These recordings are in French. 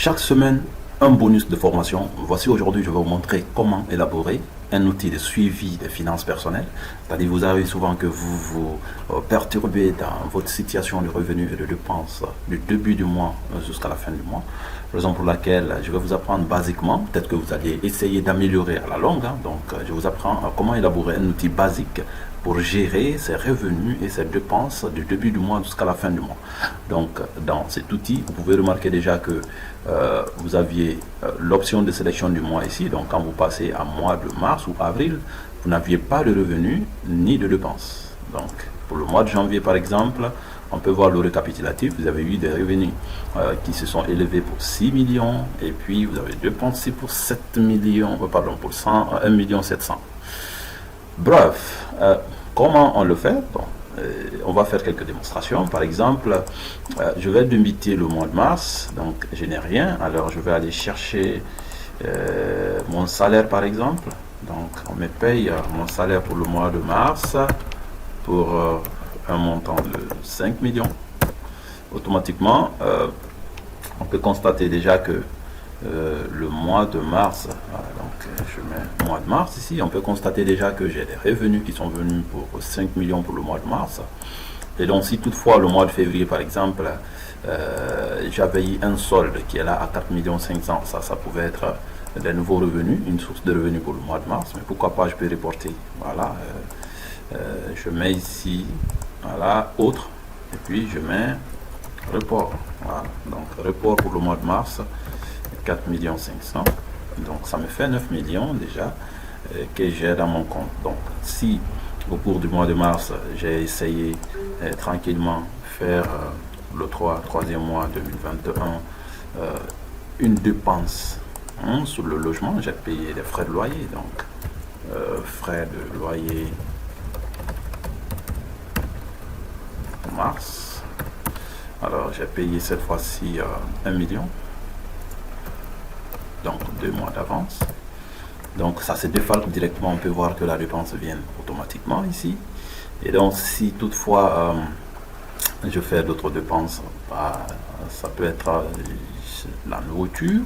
Chaque semaine, un bonus de formation. Voici aujourd'hui, je vais vous montrer comment élaborer un outil de suivi des finances personnelles. C'est-à-dire, vous arrivez souvent que vous vous perturbez dans votre situation de revenus et de dépenses du début du mois jusqu'à la fin du mois. Raison pour laquelle je vais vous apprendre basiquement, peut-être que vous allez essayer d'améliorer à la longue. Donc, je vous apprends comment élaborer un outil basique pour gérer ses revenus et ses dépenses du début du mois jusqu'à la fin du mois. Donc, dans cet outil, vous pouvez remarquer déjà que vous aviez l'option de sélection du mois ici. Donc, quand vous passez à mois de mars ou avril, vous n'aviez pas de revenus ni de dépenses. Donc, pour le mois de janvier, par exemple, on peut voir le récapitulatif. Vous avez eu des revenus qui se sont élevés pour 6 millions et puis vous avez dépensé pour 7 millions, pardon, pour 1 million 700. Bref, comment on le fait? Bon, on va faire quelques démonstrations. Par exemple, je vais débiter le mois de mars, donc je n'ai rien. Alors je vais aller chercher mon salaire par exemple. Donc on me paye mon salaire pour le mois de mars pour un montant de 5 millions. Automatiquement, on peut constater déjà que le mois de mars, voilà, donc je mets mois de mars ici, on peut constater déjà que j'ai des revenus qui sont venus pour 5 millions pour le mois de mars. Et donc si toutefois le mois de février par exemple, j'avais eu un solde qui est là à 4 500 000, ça pouvait être des nouveaux revenus, une source de revenus pour le mois de mars, mais pourquoi pas je peux reporter, voilà, je mets ici, voilà, autre, et puis je mets report, voilà, donc report pour le mois de mars, 4 500 000, donc ça me fait 9 millions déjà que j'ai dans mon compte. Donc si au cours du mois de mars j'ai essayé tranquillement faire le troisième mois 2021 une dépense sur le logement, j'ai payé des frais de loyer, donc frais de loyer mars, alors j'ai payé cette fois-ci 1 million, donc 2 mois d'avance. Donc ça se défalque directement, on peut voir que la dépense vient automatiquement ici. Et donc si toutefois je fais d'autres dépenses, ça peut être la nourriture.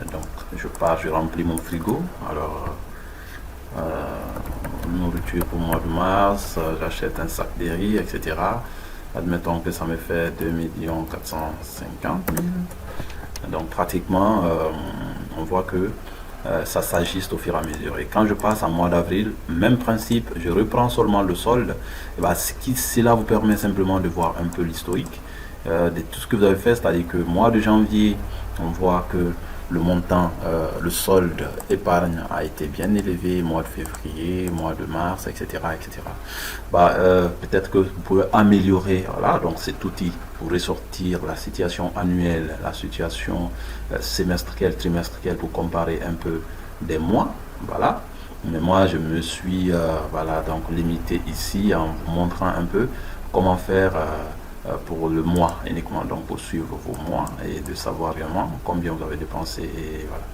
Donc je pars, je remplis mon frigo. Alors nourriture pour le mois de mars, j'achète un sac de riz, etc. Admettons que ça me fait 2 450 000. Donc pratiquement on voit que ça s'ajuste au fur et à mesure. Et quand je passe en mois d'avril, même principe, je reprends seulement le solde. Et ben, cela vous permet simplement de voir un peu l'historique de tout ce que vous avez fait. C'est-à-dire que mois de janvier, on voit que le montant, le solde épargne a été bien élevé, mois de février, mois de mars, etc. etc. Bah, peut-être que vous pouvez améliorer, voilà, donc cet outil pour ressortir la situation annuelle, la situation semestrielle, trimestrielle, pour comparer un peu des mois, voilà. Mais moi, je me suis voilà, donc limité ici en vous montrant un peu comment faire pour le mois uniquement, donc pour suivre vos mois et de savoir vraiment combien vous avez dépensé, et voilà.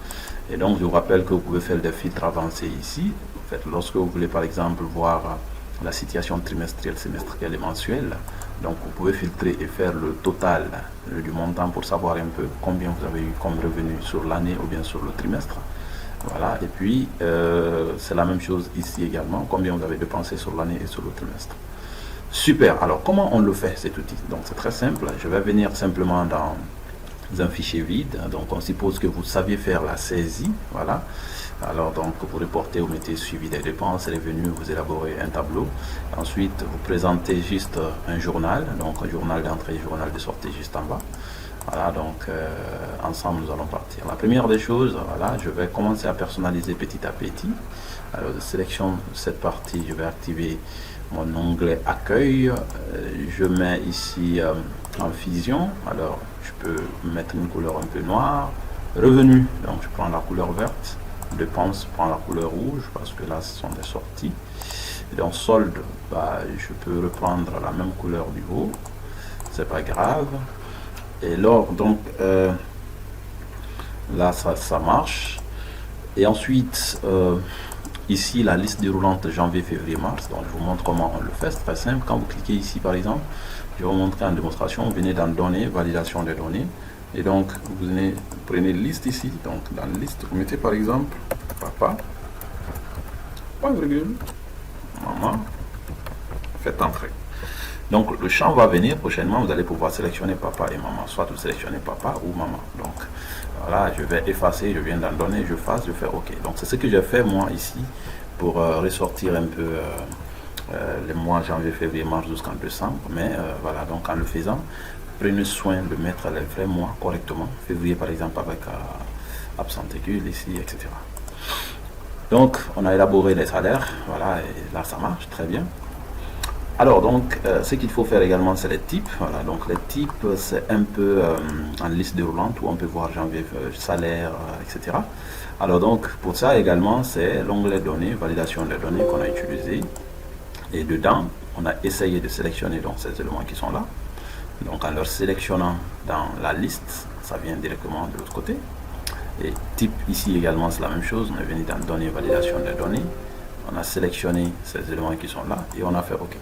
Et donc je vous rappelle que vous pouvez faire des filtres avancés ici. En fait, lorsque vous voulez par exemple voir la situation trimestrielle, semestrielle et mensuelle, donc vous pouvez filtrer et faire le total du montant pour savoir un peu combien vous avez eu comme revenu sur l'année ou bien sur le trimestre. Voilà, et puis c'est la même chose ici également, combien vous avez dépensé sur l'année et sur le trimestre. Super. Alors comment on le fait cet outil? Donc c'est très simple, je vais venir simplement dans un fichier vide. Donc on suppose que vous saviez faire la saisie, voilà. Alors donc pour reporter, vous mettez suivi des dépenses et revenus, vous élaborez un tableau. Ensuite vous présentez juste un journal, donc un journal d'entrée, journal de sortie juste en bas. Voilà, donc ensemble nous allons partir. La première des choses, voilà, je vais commencer à personnaliser petit à petit. Alors je sélectionne cette partie, je vais activer mon onglet accueil, je mets ici en fusion, alors je peux mettre une couleur un peu noire, revenu, donc je prends la couleur verte, dépenses, je prends la couleur rouge parce que là ce sont des sorties, et donc solde, bah, je peux reprendre la même couleur du haut, c'est pas grave, et alors donc là ça marche, et ensuite ici la liste déroulante janvier, février, mars. Donc je vous montre comment on le fait, c'est très simple. Quand vous cliquez ici par exemple, je vais vous montrer en démonstration, vous venez dans données, validation des données, et donc vous venez prenez liste ici, donc dans liste, vous mettez par exemple papa, point virgule, maman, faites entrer. Donc le champ va venir prochainement, vous allez pouvoir sélectionner papa et maman, soit vous sélectionnez papa ou maman. Donc voilà, je vais effacer, je viens d'en donner, je fasse, je fais OK. Donc c'est ce que j'ai fait moi ici pour ressortir un peu les mois janvier, février, mars jusqu'en décembre. Mais voilà, donc en le faisant, prenez soin de mettre les vrais mois correctement. Février par exemple avec absentégule ici, etc. Donc on a élaboré les salaires, voilà, et là ça marche très bien. Alors donc ce qu'il faut faire également c'est les types. Voilà, donc les types c'est un peu en liste déroulante où on peut voir janvier, salaire, etc. Alors donc pour ça également c'est l'onglet données, validation des données qu'on a utilisé. Et dedans on a essayé de sélectionner donc ces éléments qui sont là. Donc en leur sélectionnant dans la liste, ça vient directement de l'autre côté. Et type ici également c'est la même chose, on est venu dans données, validation des données. On a sélectionné ces éléments qui sont là et on a fait OK.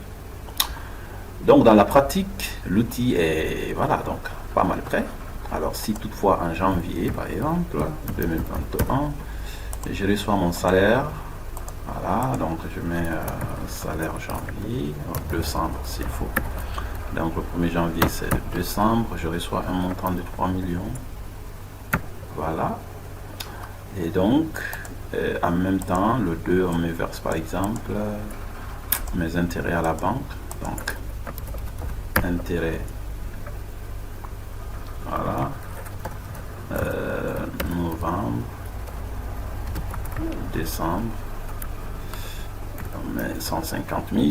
Donc dans la pratique, l'outil est voilà donc pas mal prêt. Alors si toutefois en janvier par exemple 2021, je reçois mon salaire, voilà, donc je mets salaire janvier, décembre s'il faut. Donc le 1er janvier c'est décembre, je reçois un montant de 3 millions. Voilà. Et donc en même temps le 2 on me verse par exemple mes intérêts à la banque. Donc intérêt, voilà, novembre, décembre, on met 150 000.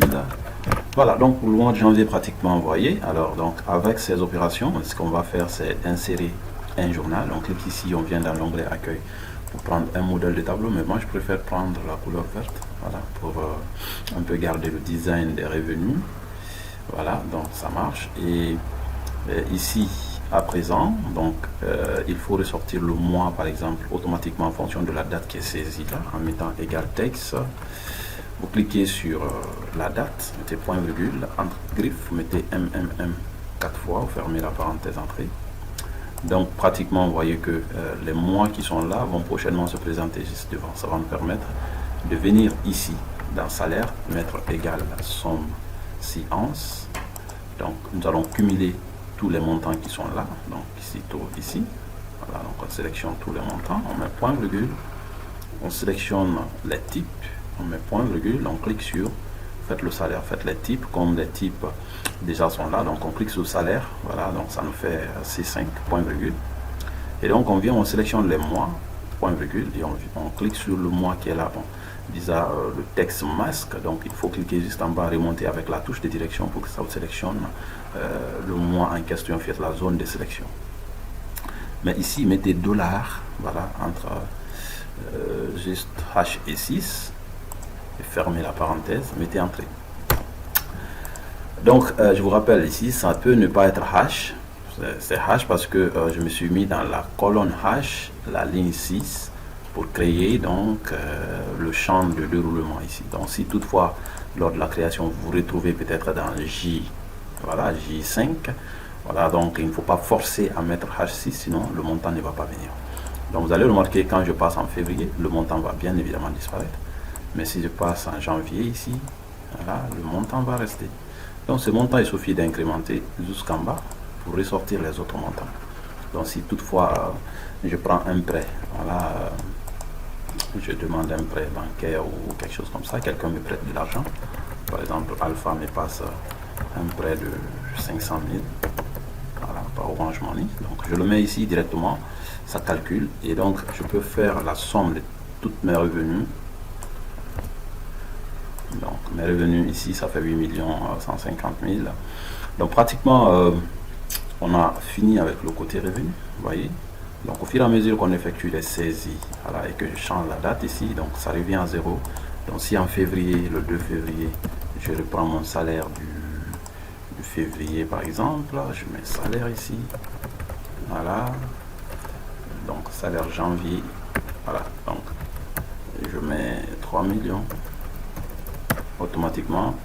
Voilà, donc pour le mois de janvier pratiquement envoyé. Alors donc avec ces opérations, ce qu'on va faire c'est insérer un journal. Donc clique ici, on vient dans l'onglet accueil pour prendre un modèle de tableau, mais moi je préfère prendre la couleur verte, voilà, pour un peu garder le design des revenus. Voilà, donc ça marche. Et ici, à présent, donc il faut ressortir le mois, par exemple, automatiquement en fonction de la date qui est saisie là, en mettant égal texte. Vous cliquez sur la date, mettez point virgule, entre griffes, vous mettez MMM 4 fois, vous fermez la parenthèse entrée. Donc pratiquement, vous voyez que les mois qui sont là vont prochainement se présenter juste devant. Ça va nous permettre de venir ici, dans salaire, mettre égal somme séance. Donc nous allons cumuler tous les montants qui sont là, donc ici, ici. Voilà, donc on sélectionne tous les montants, on met point virgule, on sélectionne les types, on met point virgule, on clique sur faites le salaire, faites les types, comme les types déjà sont là, donc on clique sur salaire, voilà, donc ça nous fait C5, point virgule, et donc on vient, on sélectionne les mois, point virgule, et on clique sur le mois qui est là. Bon, déjà le texte masque, donc il faut cliquer juste en bas, remonter avec la touche de direction pour que ça vous sélectionne le mois en question, faites la zone de sélection. Mais ici mettez $, voilà, entre juste H et 6 et fermez la parenthèse, mettez entrée. Donc je vous rappelle ici, ça peut ne pas être H, c'est H parce que je me suis mis dans la colonne H, la ligne 6, pour créer donc le champ de déroulement ici. Donc si toutefois lors de la création vous vous retrouvez peut-être dans J, voilà, J5, voilà, donc il ne faut pas forcer à mettre H6 sinon le montant ne va pas venir. Donc vous allez remarquer quand je passe en février, le montant va bien évidemment disparaître, mais si je passe en janvier ici, voilà, le montant va rester. Donc ce montant il suffit d'incrémenter jusqu'en bas pour ressortir les autres montants. Donc si toutefois je prends un prêt, voilà, je demande un prêt bancaire ou quelque chose comme ça, quelqu'un me prête de l'argent, par exemple Alpha me passe un prêt de 500 000, voilà, par Orange Money, donc je le mets ici directement, ça calcule, et donc je peux faire la somme de toutes mes revenus. Donc mes revenus ici ça fait 8 150 000. Donc pratiquement on a fini avec le côté revenu, vous voyez. Donc au fur et à mesure qu'on effectue les saisies, voilà, et que je change la date ici, donc ça revient à 0. Donc si en février, le 2 février, je reprends mon salaire du février par exemple, je mets salaire ici, voilà, donc salaire janvier, voilà, donc je mets 3 millions, automatiquement,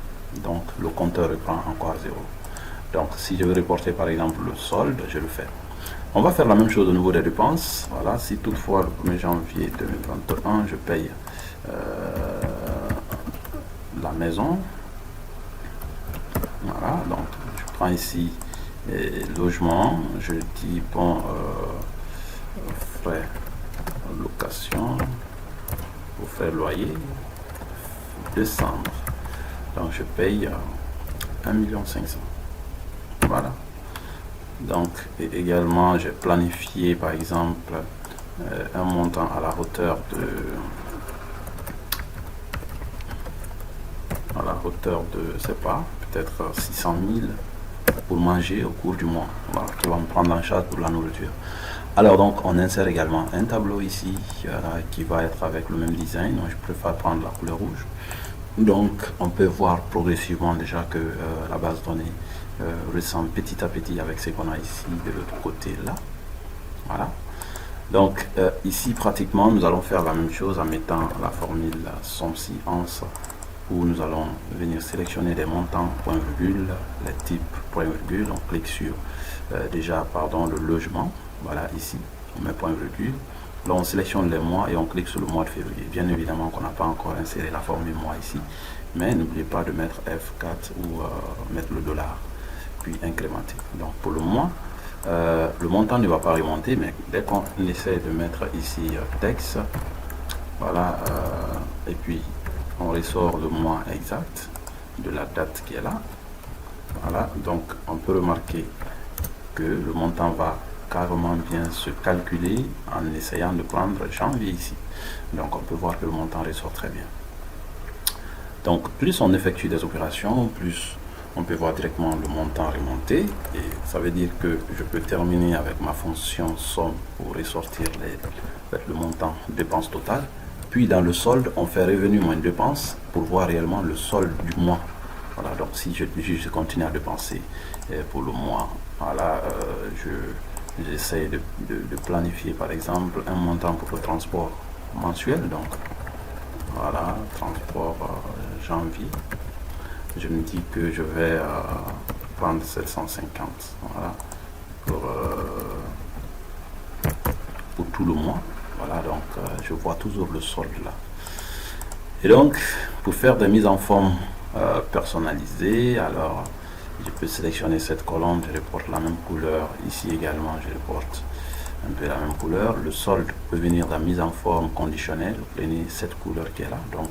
donc le compteur reprend encore 0. Donc si je veux reporter par exemple le solde, je le fais. On va faire la même chose au niveau des dépenses. Voilà, si toutefois le 1er janvier 2021, je paye la maison. Voilà, donc je prends ici logement, je dis bon, frais location, pour frais loyer, décembre. Donc je paye 1,5 million. Voilà. Donc également j'ai planifié par exemple un montant à la hauteur de je sais pas, peut-être 600 000 pour manger au cours du mois, voilà, qui va me prendre en charge pour la nourriture. Alors donc on insère également un tableau ici qui va être avec le même design. Donc, je préfère prendre la couleur rouge. Donc on peut voir progressivement déjà que la base de données ressemble petit à petit avec ce qu'on a ici de l'autre côté là. Voilà. Donc ici pratiquement nous allons faire la même chose en mettant la formule somme-si-ans, où nous allons venir sélectionner des montants point virgule, les types point virgule. On clique sur le logement. Voilà, ici on met point virgule. Là on sélectionne les mois et on clique sur le mois de février. Bien évidemment qu'on n'a pas encore inséré la formule mois ici, mais n'oubliez pas de mettre F4 ou mettre le dollar puis incrémenter. Donc pour le mois, le montant ne va pas remonter, mais dès qu'on essaie de mettre ici texte, voilà, et puis on ressort le mois exact de la date qui est là. Voilà, donc on peut remarquer que le montant va carrément bien se calculer en essayant de prendre janvier ici. Donc on peut voir que le montant ressort très bien. Donc plus on effectue des opérations, plus on peut voir directement le montant remonter, et ça veut dire que je peux terminer avec ma fonction somme pour ressortir le montant dépenses totales. Puis dans le solde, on fait revenu moins dépenses pour voir réellement le solde du mois. Voilà, donc si je continue à dépenser pour le mois, voilà, j'essaie de planifier par exemple un montant pour le transport mensuel. Donc voilà, transport janvier, je me dis que je vais prendre 750, voilà, pour tout le mois. Voilà, donc je vois toujours le solde là. Et donc pour faire des mises en forme personnalisées, alors je peux sélectionner cette colonne, je reporte la même couleur. Ici également je reporte un peu la même couleur. Le solde peut venir de la mise en forme conditionnelle. Vous prenez cette couleur qui est là, donc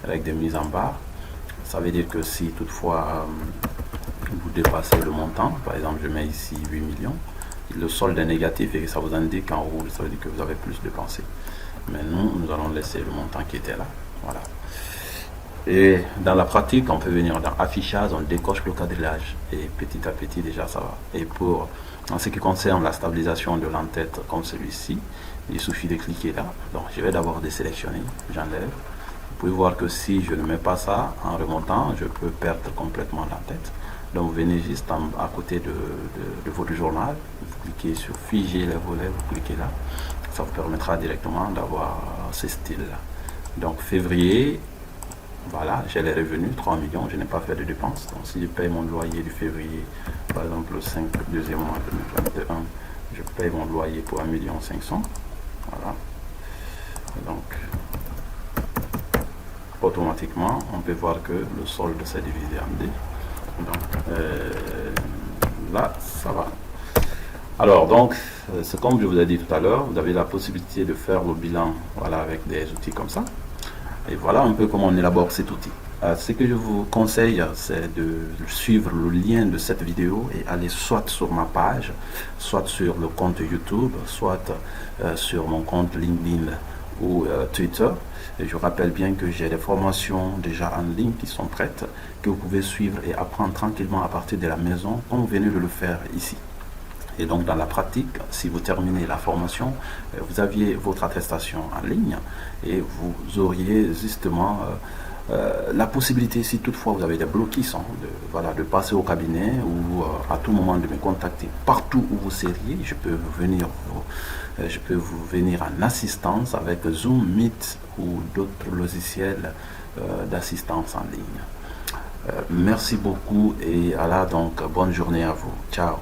avec des mises en barre. Ça veut dire que si toutefois vous dépassez le montant, par exemple je mets ici 8 millions, le solde est négatif et ça vous indique en rouge, ça veut dire que vous avez plus dépensé. Mais nous allons laisser le montant qui était là. Voilà. Et dans la pratique, on peut venir dans affichage, on décoche le quadrillage et petit à petit déjà ça va. Et pour en ce qui concerne la stabilisation de l'entête comme celui-ci, il suffit de cliquer là. Donc je vais d'abord désélectionner, j'enlève. Vous pouvez voir que si je ne mets pas ça en remontant, je peux perdre complètement l'entête. Donc vous venez juste à côté de votre journal, vous cliquez sur figer les volets, vous cliquez là. Ça vous permettra directement d'avoir ce style-là. Donc février, voilà, j'ai les revenus, 3 millions, je n'ai pas fait de dépenses. Donc si je paye mon loyer du février, par exemple le 5, deuxième mois 2021, je paye mon loyer pour 1,5 million. Voilà. Donc automatiquement, on peut voir que le solde s'est divisé en deux. Donc là, ça va. Alors donc, c'est comme je vous ai dit tout à l'heure, vous avez la possibilité de faire le bilan, voilà, avec des outils comme ça. Et voilà un peu comment on élabore cet outil. Ce que je vous conseille, c'est de suivre le lien de cette vidéo et aller soit sur ma page, soit sur le compte YouTube, soit sur mon compte LinkedIn ou Twitter. Et je rappelle bien que j'ai des formations déjà en ligne qui sont prêtes, que vous pouvez suivre et apprendre tranquillement à partir de la maison, comme vous venez de le faire ici. Et donc dans la pratique, si vous terminez la formation, vous aviez votre attestation en ligne et vous auriez justement la possibilité, si toutefois vous avez des bloquistes, de passer au cabinet ou à tout moment de me contacter partout où vous seriez. Je peux vous venir en assistance avec Zoom, Meet ou d'autres logiciels d'assistance en ligne. Merci beaucoup et donc bonne journée à vous. Ciao.